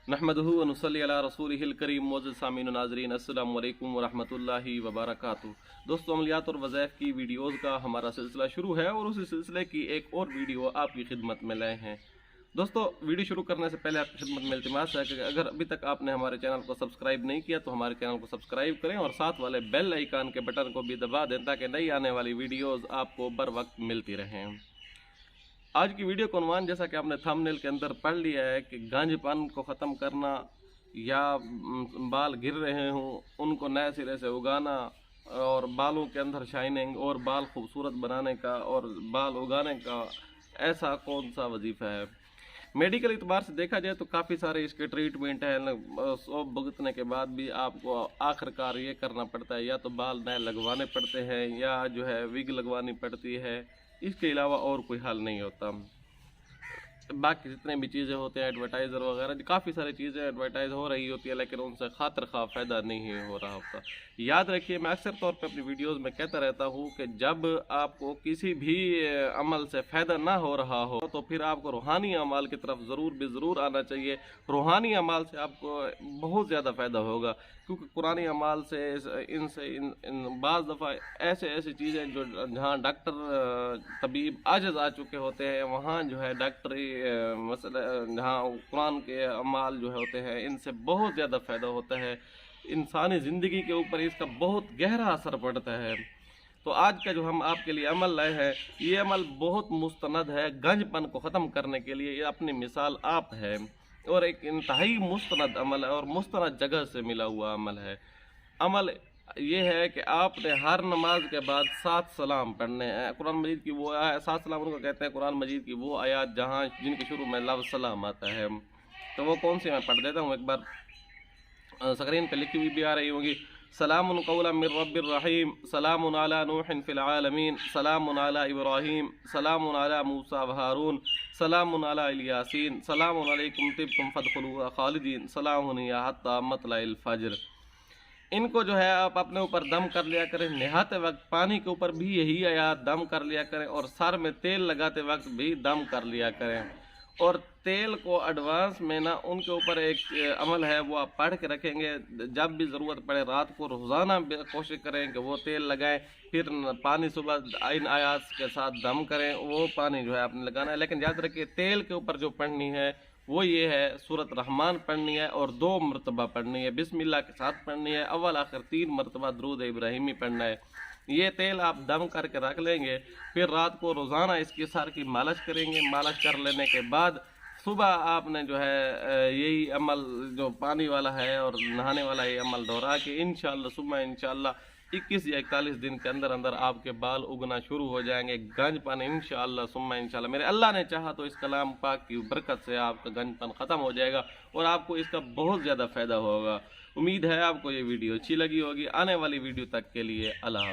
नहमदुहु व नुसल्ली अला रसूलिहिल करीम। मोअज़्ज़िज़ सामीन व नाज़रीन, अस्सलामु अलैकुम व रहमतुल्लाहि व बरकातुहू। दोस्तों, अमलियात और वज़ाइफ की वीडियोज़ का हमारा सिलसिला शुरू है और उसी सिलसिले की एक और वीडियो आपकी खिदमत में लाए हैं। दोस्तों, वीडियो शुरू करने से पहले आपकी खिदमत में इल्तिमास है कि अगर अभी तक आपने हमारे चैनल को सब्सक्राइब नहीं किया तो हमारे चैनल को सब्सक्राइब करें और साथ वाले बेल आइकन के बटन को भी दबा दें ताकि नई आने वाली वीडियोज़ आपको बर वक्त मिलती रहें। आज की वीडियो का उन्वान, जैसा कि आपने थंबनेल के अंदर पढ़ लिया है, कि गांजेपन को ख़त्म करना या बाल गिर रहे हों उनको नए सिरे से उगाना और बालों के अंदर शाइनिंग और बाल खूबसूरत बनाने का और बाल उगाने का ऐसा कौन सा वजीफ़ा है। मेडिकल एतबार से देखा जाए तो काफ़ी सारे इसके ट्रीटमेंट हैं। सब भुगतने के बाद भी आपको आखिरकार ये करना पड़ता है, या तो बाल नए लगवाने पड़ते हैं या जो है विग लगवानी पड़ती है। इसके अलावा और कोई हल नहीं होता। बाकी जितने भी चीज़ें होते हैं, एडवर्टाइज़र वगैरह, काफ़ी सारी चीज़ें एडवर्टाइज हो रही होती है, लेकिन उनसे खातिर खा फ़ायदा नहीं हो रहा होता। याद रखिए, मैं अक्सर तौर पे अपनी वीडियोस में कहता रहता हूँ कि जब आपको किसी भी अमल से फ़ायदा ना हो रहा हो तो फिर आपको रूहानी अमाल की तरफ ज़रूर आना चाहिए। रूहानी अमाल से आपको बहुत ज़्यादा फ़ायदा होगा, क्योंकि कुरानी अमाल से बाज़ दफ़ा ऐसी चीज़ें जो जहाँ डॉक्टर तबीब आजिज़ आ चुके होते हैं, वहाँ जो है डॉक्टरी मसला जहाँ कुरान के अमाल जो होते हैं इनसे बहुत ज़्यादा फ़ायदा होता है। इंसानी ज़िंदगी के ऊपर इसका बहुत गहरा असर पड़ता है। तो आज का जो हम आपके लिए अमल लाए हैं, ये अमल बहुत मुस्तनद है। गंजपन को ख़त्म करने के लिए ये अपनी मिसाल आप है और एक इंतहाई मुस्तनद अमल है और मुस्तनद जगह से मिला हुआ अमल है। अमल ये है कि आपने हर नमाज के बाद 7 सलाम पढ़ने हैं। कुरान मजीद की वो 7 सलाम उनको कहते हैं, कुरान मजीद की वो आयत जहाँ जिनके शुरू में लफ्ज़ सलाम आता है। तो वो कौन सी मैं पढ़ देता हूँ एक बार, स्क्रीन पे लिखी हुई भी आ रही होगी। सलामुन कौलन मिर रब्बिर रहीम, सलामुन अला नूहिन फिल आलमीन, सलामुन अला इब्राहीम, सलामुन अला मूसा व हारून, सलामुन अला इलियासीन, सलामुन अलैकुम तिब्तुम फदखुलूहा खालिदीन, सलामुन या हत्ता मतलइल फज्र। इनको जो है आप अपने ऊपर दम कर लिया करें। नहाते वक्त पानी के ऊपर भी यही आयात दम कर लिया करें और सर में तेल लगाते वक्त भी दम कर लिया करें। और तेल को एडवांस में ना उनके ऊपर एक अमल है वो आप पढ़ के रखेंगे। जब भी ज़रूरत पड़े रात को रोज़ाना कोशिश करें कि वो तेल लगाएं, फिर पानी सुबह इन आयात के साथ दम करें, वो पानी जो है आपने लगाना है। लेकिन याद रखिए, तेल के ऊपर जो पढ़नी है वो ये है, सूरत रहमान पढ़नी है और 2 मरतबा पढ़नी है, बिस्मिल्लाह के साथ पढ़नी है, अव्वल आखिर 3 मरतबा दरूद इब्राहिमी पढ़ना है। ये तेल आप दम करके रख लेंगे, फिर रात को रोज़ाना इसकी सर की मालिश करेंगे। मालिश कर लेने के बाद सुबह आपने जो है यही अमल जो पानी वाला है और नहाने वाला ये अमल दोहरा के इंशाअल्लाह सुबह इंशाअल्लाह 21 या 41 दिन के अंदर अंदर आपके बाल उगना शुरू हो जाएंगे। गंजपन इंशाअल्लाह सुम्मा इंशाअल्लाह, मेरे अल्लाह ने चाहा तो इस कलाम पाक की बरकत से आपका गंजपन ख़त्म हो जाएगा और आपको इसका बहुत ज़्यादा फ़ायदा होगा। उम्मीद है आपको ये वीडियो अच्छी लगी होगी। आने वाली वीडियो तक के लिए अल्लाह।